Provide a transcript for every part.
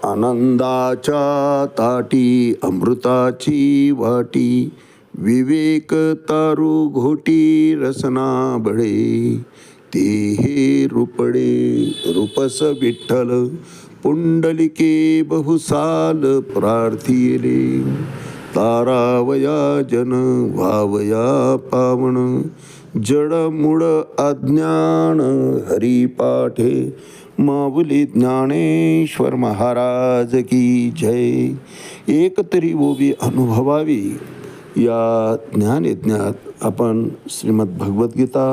आनंदाच्या ताटी अमृताची वाटी, विवेक तारू घोटी रसना बळे, ते हे रूपडे रूपस विठ्ठल, पुंडलिके बहुसाल प्रार्थिले, तारावया जन व्हावया पावन, जडमुड अज्ञान हरिपाठे, माऊली ज्ञानेश्वर महाराज की जय. एक तरी ओवी अनुभवावी या ज्ञानयज्ञात आपण श्रीमद भगवद्गीता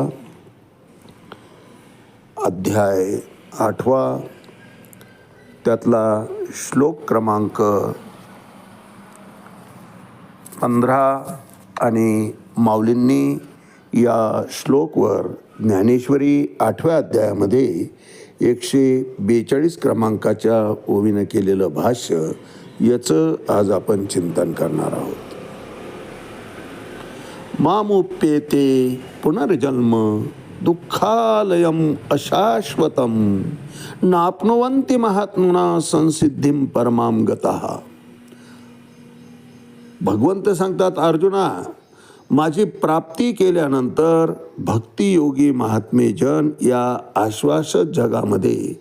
अध्याय 8 त्यातला श्लोक क्रमांक 15 आणि माऊलींनी या श्लोकवर ज्ञानेश्वरी 8व्या अध्यायामध्ये 142 क्रमांकाच्या ओवीनं केलेलं भाष्य, याचं आज आपण चिंतन करणार आहोत. मामुप्येते पुनर्जन्म दुःखालयम अशाश्वतम, नाप्नुवन्ति महात्मना संसिद्धिं परमां गतः. भगवंत सांगतात, अर्जुना, माझी प्राप्ती केल्यानंतर भक्तियोगी महात्मे जन या आश्वासक जगामध्ये,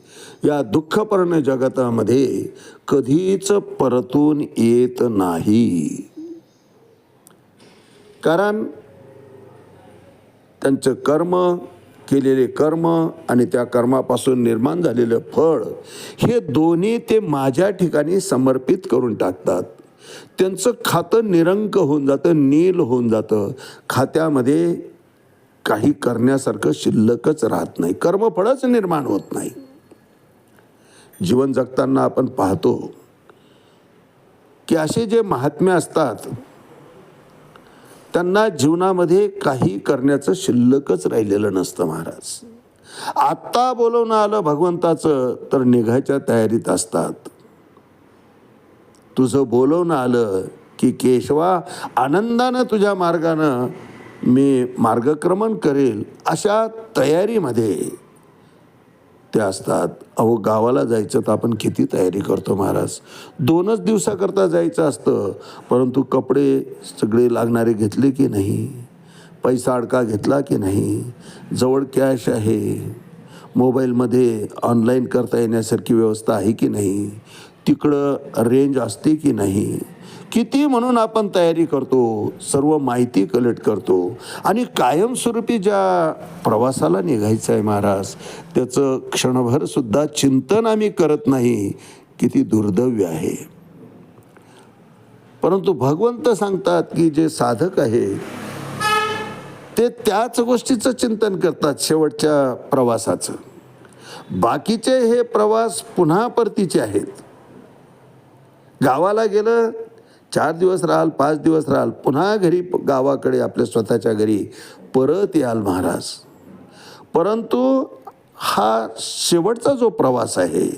या दुःखपूर्ण जगतामध्ये कधीच परतून येत नाही. कारण त्यांचं कर्म, केलेले कर्म आणि त्या कर्मापासून निर्माण झालेलं फळ, हे दोन्ही ते माझ्या ठिकाणी समर्पित करून टाकतात. त्यांचं खातं निरंक होऊन जातं, नील होऊन जातं. खात्यामध्ये काही करण्यासारखं शिल्लकच राहत नाही, कर्मफळच निर्माण होत नाही. जीवन जगताना आपण पाहतो की असे जे महात्मे असतात त्यांना जीवनामध्ये काही करण्याचं शिल्लकच राहिलेलं नसतं. महाराज आत्ता बोलवणं आलं भगवंताचं तर निघायच्या तयारीत असतात. तुझं बोलवणं आलं की केशवा, आनंदानं तुझ्या मार्गानं मी मार्गक्रमण करेल, अशा तयारीमध्ये ते असतात. अहो, गावाला जायचं तर आपण किती तयारी करतो महाराज. 2च दिवसाकरता जायचं असतं, परंतु कपडे सगळे लागणारे घेतले की नाही, पैसा अडका घेतला की नाही, जवळ कॅश आहे, मोबाईलमध्ये ऑनलाईन करता येण्यासारखी व्यवस्था आहे की नाही, तिकडं रेंज असते की नाही, किती म्हणून आपण तयारी करतो, सर्व माहिती कलेक्ट करतो. आणि कायमस्वरूपी ज्या प्रवासाला निघायचं आहे महाराज, त्याचं क्षणभर सुद्धा चिंतन आम्ही करत नाही. किती दुर्दैव्य आहे. परंतु भगवंत सांगतात की जे साधक आहे ते त्याच गोष्टीचं चिंतन करतात शेवटच्या प्रवासाचं. बाकीचे हे प्रवास पुन्हा परतीचे आहेत. गावाला गेलं 4 दिवस राहाल, 5 दिवस राहाल, पुन्हा घरी गावाकडे आपल्या स्वतःच्या घरी परत याल महाराज. परंतु हा शेवटचा जो प्रवास आहे,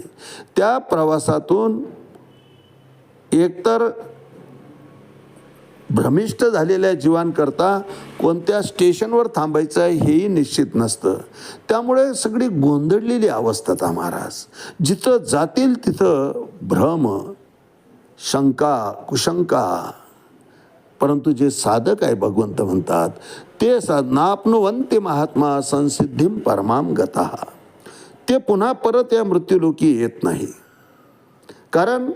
त्या प्रवासातून एकतर भ्रमिष्ट झालेल्या जीवांकरता कोणत्या स्टेशनवर थांबायचं आहे हेही निश्चित नसतं. त्यामुळे सगळी गोंधळलेली अवस्था महाराज. जिथं जातील तिथं भ्रम, शंका, कुशंका. परंतु जे साधक आहे, भगवंत म्हणतात, ते नाप्नुवन्ति महात्मा संसिद्धिं परमां गतः. ते पुन्हा परत या मृत्यूलोकी येत नाही. कारण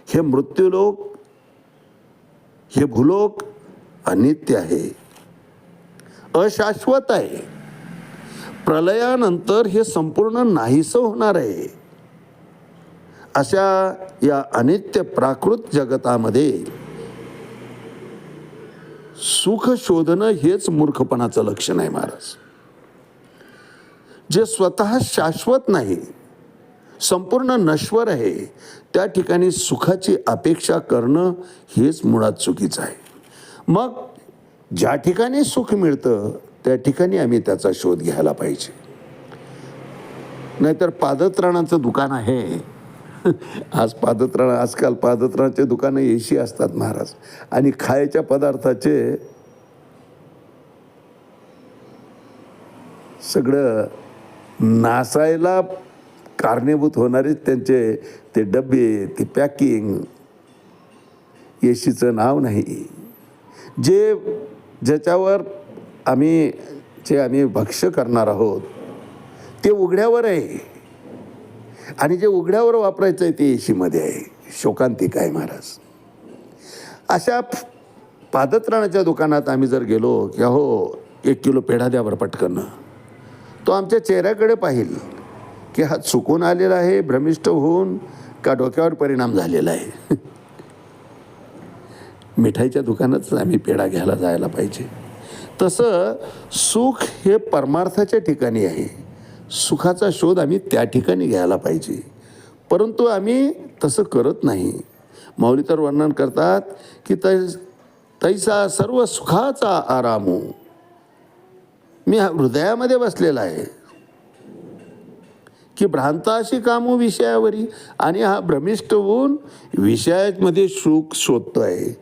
हे मृत्यूलोक, हे भूलोक अनित्य आहे, अशाश्वत आहे. प्रलयानंतर हे संपूर्ण नाहीसं होणार आहे. अशा या अनित्य प्राकृत जगतामध्ये सुख शोधणं हेच मूर्खपणाचं लक्षण आहे महाराज. जे स्वतः शाश्वत नाही, संपूर्ण नश्वर आहे, त्या ठिकाणी सुखाची अपेक्षा करणं हेच मुळात चुकीचं आहे. मग ज्या ठिकाणी सुख मिळतं त्या ठिकाणी आम्ही त्याचा शोध घ्यायला पाहिजे. नाहीतर पादत्राणाचं दुकान आहे, आजकाल पादत्राणाचे दुकानं एसी असतात महाराज, आणि खायच्या पदार्थाचे सगळं नासायला कारणीभूत होणारे त्यांचे ते डबे, ते पॅकिंग, एसीचं नाव नाही. ज्याच्यावर आम्ही भक्ष्य करणार आहोत ते उघड्यावर आहे आणि जे उघड्यावर वापरायचं आहे ते एसीमध्ये आहे. शोकांतिका आहे महाराज. अशा पादत्राणाच्या दुकानात आम्ही जर गेलो की हो 1 किलो पेढा द्या बरं पटकन, तो आमच्या चेहऱ्याकडे पाहिल की हा चुकून आलेला आहे, भ्रमिष्ट होऊन, का डोक्यावर परिणाम झालेला आहे. मिठाईच्या दुकानातच आम्ही पेढा घ्यायला जायला पाहिजे. तसं सुख हे परमार्थाच्या ठिकाणी आहे. सुखाचा शोध आम्ही त्या ठिकाणी घ्यायला पाहिजे, परंतु आम्ही तसं करत नाही. माऊली तर वर्णन करतात की तैसा सर्व सुखाचा आरामो, मी हृदयामध्ये बसलेला आहे की भ्रांताशी कामू विषयावरी, आणि हा भ्रमिष्ट होऊन विषयामध्ये सुख शोधतो आहे.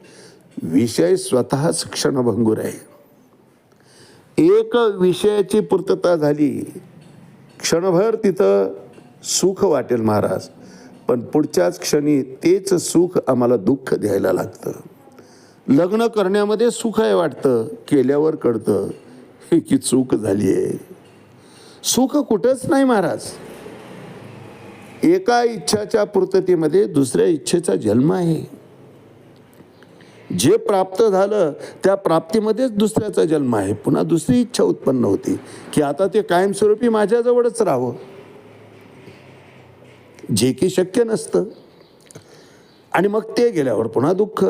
विषय स्वतःच क्षणभंगूर आहे. एक विषयाची पूर्तता झाली, क्षणभर तिथं सुख वाटेल महाराज, पण पुढच्याच क्षणी तेच सुख आम्हाला दुःख द्यायला लागतं. लग्न करण्यामध्ये सुख आहे वाटतं, केल्यावर कळतं की चूक झाली आहे. सुख कुठंच नाही महाराज. एका इच्छाच्या पूर्ततेमध्ये दुसऱ्या इच्छेचा जन्म आहे. जे प्राप्त झालं त्या प्राप्तीमध्येच दुसऱ्याचा जन्म आहे. पुन्हा दुसरी इच्छा उत्पन्न होती की आता ते कायमस्वरूपी माझ्याजवळच राहावं, जे की शक्य नसतं. आणि मग ते गेल्यावर पुन्हा दुःख.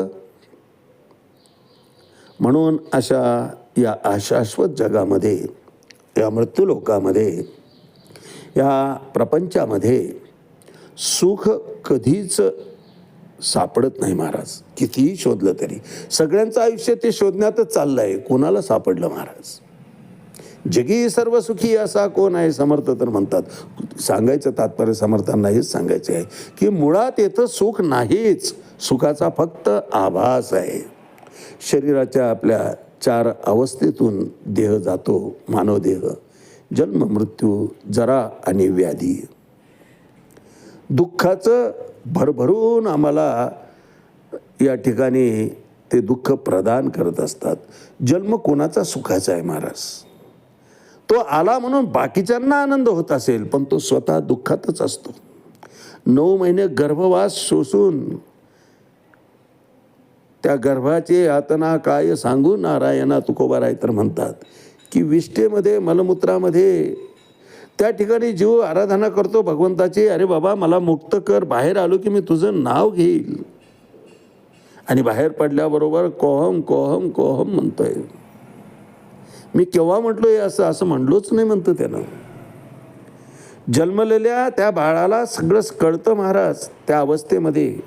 म्हणून अशा या अशाश्वत जगामध्ये, या मृत्यूलोकामध्ये, या प्रपंचामध्ये सुख कधीच सापडत नाही महाराज. कितीही शोधलं तरी सगळ्यांचं आयुष्य ते शोधण्यातच चाललं आहे. कोणाला सापडलं महाराज? जगी सर्व सुखी असा कोण आहे? समर्थ तर म्हणतात. सांगायचं तात्पर्य समर्थांना हेच सांगायचे आहे की मुळात येतं सुख नाहीच, सुखाचा फक्त आभास आहे. शरीराच्या आपल्या 4 अवस्थेतून देह जातो, मानव देह. जन्म, मृत्यू, जरा आणि व्याधी. दुःखाचं भरभरून आम्हाला या ठिकाणी ते दुःख प्रदान करत असतात. जन्म कोणाचा सुखाचा आहे महाराज? तो आला म्हणून बाकीच्यांना आनंद होत असेल, पण तो स्वतः दुःखातच असतो. 9 महिने गर्भवास सोसून त्या गर्भाचे यातना काय सांगू नारायणा, तुकोबाराय तर म्हणतात की विष्ठेमध्ये, मलमूत्रामध्ये त्या ठिकाणी जीव आराधना करतो भगवंताची. अरे बाबा मला मुक्त कर, बाहेर आलो की मी तुझं नाव घेईल. आणि बाहेर पडल्याबरोबर कोहम कोहम कोहम म्हणतोय. मी केव्हा म्हटलोय असं म्हणलोच नाही म्हणतो त्यानं. जन्मलेल्या त्या बाळाला सगळंच कळतं महाराज त्या अवस्थेमध्ये.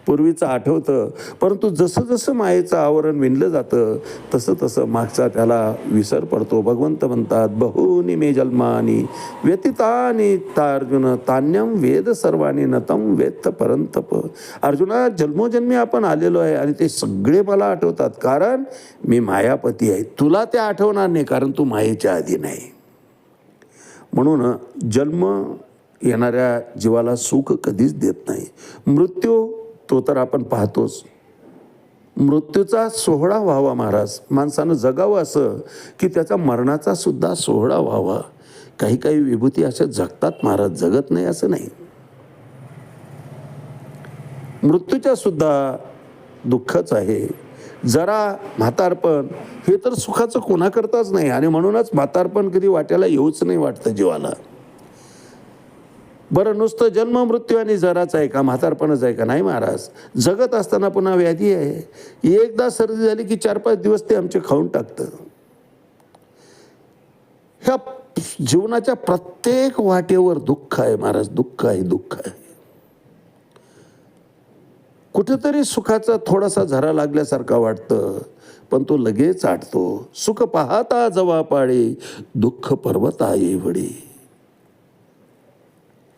पूर्वीचं आठवतं, परंतु जसं जसं मायेचं आवरण विणलं जातं तसं तसं मागचा त्याला विसर पडतो. भगवंत म्हणतात बहूनी मे जन्मानी व्यतीतानी तार्जुन तान्यम वेद सर्वानी नतम वेत्त परंतप. अर्जुना, जन्मोजन्मी आपण आलेलो आहे आणि ते सगळे मला आठवतात, कारण मी मायापती आहे. तुला ते आठवणार नाही, कारण तू मायेच्या अधीन आहे. म्हणून जन्म येणाऱ्या जीवाला सुख कधीच देत नाही. मृत्यू तो तर आपण पाहतोच. मृत्यूचा सोहळा व्हावा महाराज. माणसानं जगावं असं की त्याचा मरणाचा सुद्धा सोहळा व्हावा. काही काही विभूती अशा जगतात महाराज, जगत नाही असं नाही. मृत्यूच्या सुद्धा दुःखच आहे. जरा म्हातारपण हे तर सुखाचं कोणाकरताच नाही, आणि म्हणूनच म्हातारपण कधी वाट्याला येऊच नाही वाटतं जीवाला. बरं, नुसतं जन्म मृत्यू आणि जराच आहे का? म्हातारपणच आहे का? नाही महाराज. जगत असताना पुन्हा व्याधी आहे. एकदा सर्दी झाली की 4-5 दिवस ते आमचे खाऊन टाकतं. ह्या जीवनाच्या प्रत्येक वाटेवर दुःख आहे महाराज, दुःख आहे, दुःख आहे. कुठेतरी सुखाचा थोडासा झरा लागल्यासारखा वाटतं, पण तो लगेच आटतो. सुख पाहता जवा पाळे, दुःख पर्वता येवडे.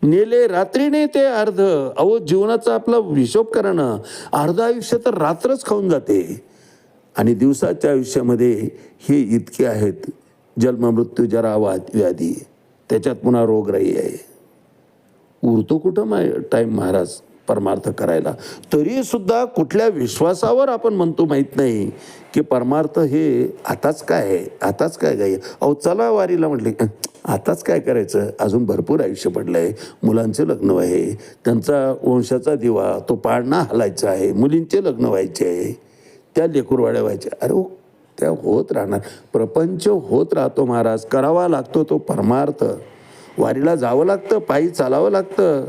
नेले रात्रीने ते अर्ध. अहो, जीवनाचा आपला हिशोब करा ना. अर्ध आयुष्य तर रात्रच खाऊन जाते, आणि दिवसाच्या आयुष्यामध्ये हे इतके आहेत. जन्म, मृत्यू, जरा, व्याधी, त्याच्यात पुन्हा रोगराई आहे. उरतो कुठं टाईम महाराज परमार्थ करायला. तरीसुद्धा कुठल्या विश्वासावर आपण म्हणतो माहीत नाही की परमार्थ हे आताच काय आहे, आताच काय गाय. अहो चला वारीला म्हटले, आताच काय करायचं, अजून भरपूर आयुष्य पडलं आहे, मुलांचं लग्न आहे, त्यांचा वंशाचा दिवा तो पाळणा हलायचा आहे, मुलींचे लग्न व्हायचे आहे, त्या लेकरवाड्या व्हायच्या. अरे हो, त्या होत राहणार, प्रपंच होत राहतो महाराज. करावा लागतो तो परमार्थ. वारीला जावं लागतं, पायी चालावं लागतं,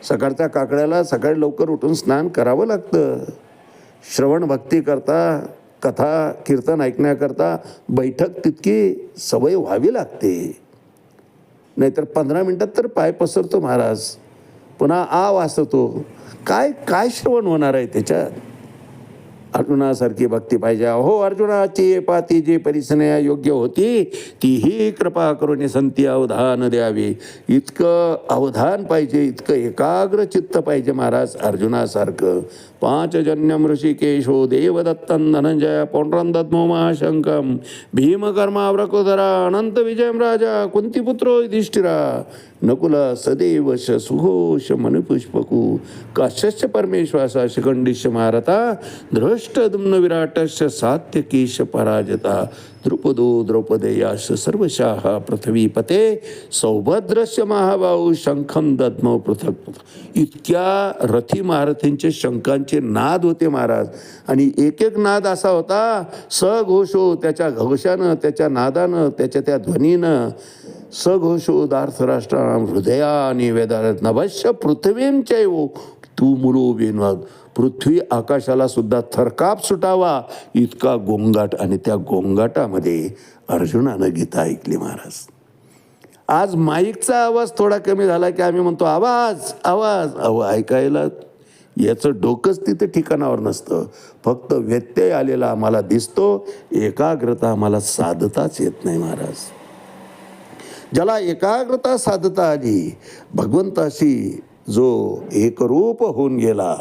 सकाळच्या काकड्याला सकाळी लवकर उठून स्नान करावं लागतं, श्रवण भक्ती करता, कथा कीर्तन ऐकण्याकरता बैठक तितकी सवय व्हावी लागते. नाहीतर 15 मिनटात तर पाय पसरतो महाराज, पुन्हा वाचतो. काय काय श्रवण होणार आहे त्याच्यात. अर्जुनासारखी भक्ती पाहिजे. अहो अर्जुनाची पाती जी परिसनया योग्य होती तीही कृपा करून संती अवधान द्यावे. इतकं अवधान पाहिजे, इतकं एकाग्र चित्त पाहिजे महाराज अर्जुनासारखं. पांचजन्यम ऋषिकेशो देवदत्तं धनंजय पौंड्रंदद्मो महाशंकम भीमकर्मा व्रकोधरा अनंत विजयम राजा कुंतीपुत्रो युधिष्ठिरा नकुल सदैव सुघोष मनुपुष्पकू काश्यश्च परमेश्वासा शिखंडिश्य महारथा धृष्टद्युम्न विराटस्य सात्यकीश पराजता द्रुपदो द्रौपदेयाश सर्वशाः पृथ्वीपते सौभद्रस्य महाबाहू शंखम दद्मौ पृथक. इतक्या रथी महारथींचे शंखांचे नाद होते महाराज. आणि एक एक नाद असा होता सघोषो, त्याच्या घोषानं, त्याच्या नादानं, त्याच्या त्या ध्वनीनं. सघोषोदार्थ राष्ट्राणाम हृदयानि वेदारत नभश्य पृथ्वीं चैव तू मुलो बेनवाद. पृथ्वी आकाशाला सुद्धा थरकाप सुटावा इतका गोंगाट. आणि त्या गोंगाटामध्ये अर्जुनानं गीता ऐकली महाराज. आज माईकचा आवाज थोडा कमी झाला की आम्ही म्हणतो आवाज आवाज. अहो ऐकायला याचं डोकंच तिथे ठिकाणावर नसतं. फक्त व्यत्यय आलेला आम्हाला दिसतो, एकाग्रता आम्हाला साधताच येत नाही महाराज. ज्याला एकाग्रता साधता आली, भगवंताशी जो एकरूप होऊन गेला,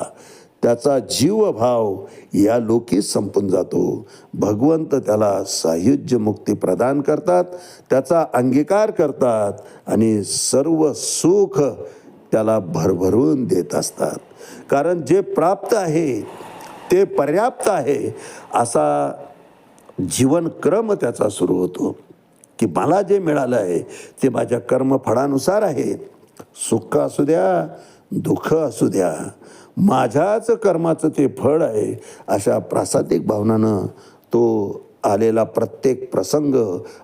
त्याचा जीवभाव या लोकी संपून जातो. भगवंत त्याला सायुज्य मुक्ती प्रदान करतात, त्याचा अंगीकार करतात आणि सर्व सुख त्याला भरभरून देत असतात. कारण जे प्राप्त आहे ते पर्याप्त आहे असा जीवनक्रम त्याचा सुरू होतो की मला जे मिळालं आहे ते माझ्या कर्मफळानुसार आहे. सुख असू द्या, दुःख असू द्या, माझ्याच कर्माचं ते फळ आहे. अशा प्रासादिक भावनानं तो आलेला प्रत्येक प्रसंग,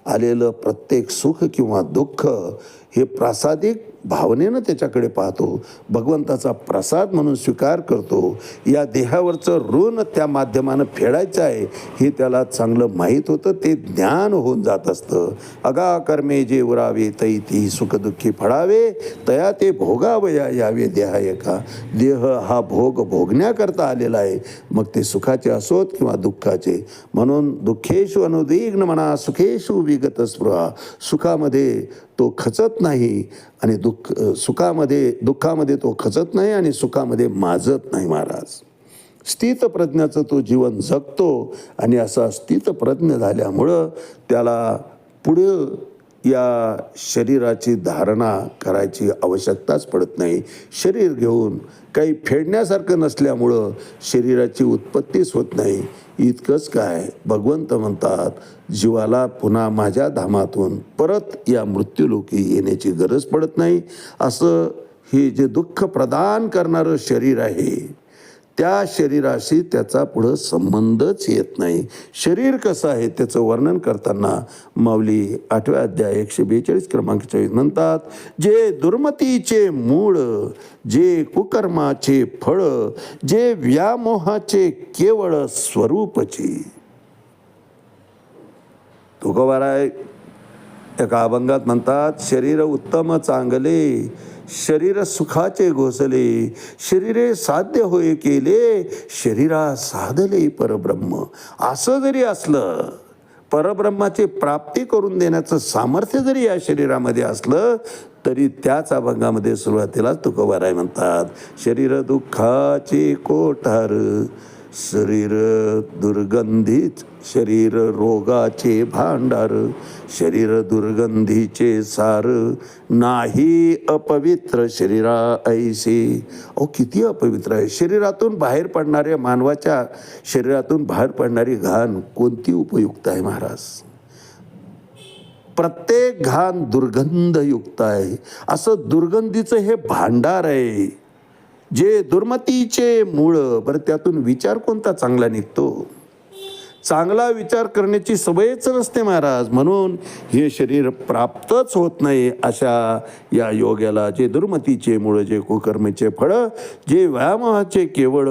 आलेलं प्रत्येक सुख किंवा दुःख हे प्रासादिक भावनेनं त्याच्याकडे पाहतो, भगवंताचा प्रसाद म्हणून स्वीकार करतो. या देहावरचं ऋण त्या माध्यमानं फेडायचं आहे हे त्याला चांगलं माहीत होतं. ते ज्ञान होऊन जात असतं. अगा कर्मे जे उरावे तै ती सुखदुःखी फळावे तया ते भोगावया यावे देहायका. देह हा भोग भोगण्याकरता आलेला आहे, मग ते सुखाचे असोत किंवा दुःखाचे. म्हणून दुःखेषु अनुद्विग्न म्हणा सुखेषु विगत स्पृहा. सुखामध्ये तो खचत नाही आणि दुःखामध्ये तो खचत नाही आणि सुखामध्ये माजत नाही महाराज. स्थितप्रज्ञाचं तो जीवन जगतो आणि असा स्थितप्रज्ञ झाल्यामुळं त्याला पुढे या शरीराची धारणा करायची आवश्यकताच पडत नाही. शरीर घेऊन काही फेडण्यासारखं नसल्यामुळं शरीराची उत्पत्तीच होत नाही. इतकंच काय, भगवंत म्हणतात जीवाला पुन्हा माझ्या धामातून परत या मृत्यूलोकी येण्याची गरज पडत नाही. असं हे जे दुःख प्रदान करणारं शरीर आहे त्या शरीराशी त्याचा पुढं संबंधच येत नाही. शरीर कसं आहे त्याचं वर्णन करताना माऊली 8व्या अध्याय 142 क्रमांक 24 म्हणतात, जे दुर्मतीचे मूळ, जे कुकर्माचे फळ, जे व्यामोहाचे केवळ स्वरूपचे. तुकोबाराय एका अभंगात म्हणतात, शरीर उत्तम चांगले, शरीर सुखाचे घोसले, शरीरे साध्य होय केले, शरीरा साधले परब्रह्म. असं जरी असलं, परब्रह्माची प्राप्ती करून देण्याचं सामर्थ्य जरी या शरीरामध्ये असलं तरी त्याच अभंगामध्ये सुरुवातीलाच तुकोबाराय म्हणतात, शरीर दुःखाचे कोठार, शरीर दुर्गंधीच शरीर रोगाचे भांडार, शरीर दुर्गंधीचे सार, नाही अपवित्र शरीरा ऐसे. अहो किती अपवित्र आहे. शरीरातून बाहेर पडणाऱ्या मानवाच्या शरीरातून बाहेर पडणारी घाण कोणती उपयुक्त आहे महाराज. प्रत्येक घाण दुर्गंधयुक्त आहे. असं दुर्गंधीचं हे भांडार आहे जे दुर्मतीचे मूळ. बरं त्यातून विचार कोणता चांगला निघतो. चांगला विचार करण्याची सवयच नसते महाराज. म्हणून हे शरीर प्राप्तच होत नाही अशा या योग्याला. जे दुर्मतीचे मूळ, जे कुकर्मेचे फळ, जे व्यामोहाचे केवळ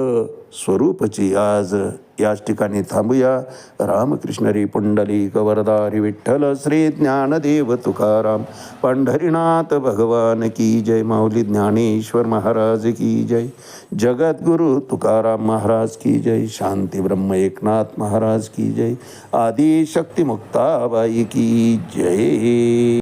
स्वरूपची. आज याच ठिकाणी थांबूया. रामकृष्ण री पुंडलिक वरदारी विठ्ठल श्री ज्ञानदेव तुकाराम पंढरीनाथ भगवान की जय. माऊली ज्ञानेश्वर महाराज की जय. जगद्गुरु तुकाराम महाराज की जय. शांती ब्रह्म एकनाथ महाराज की जय. आदिशक्ती मुक्ताबाई की जय.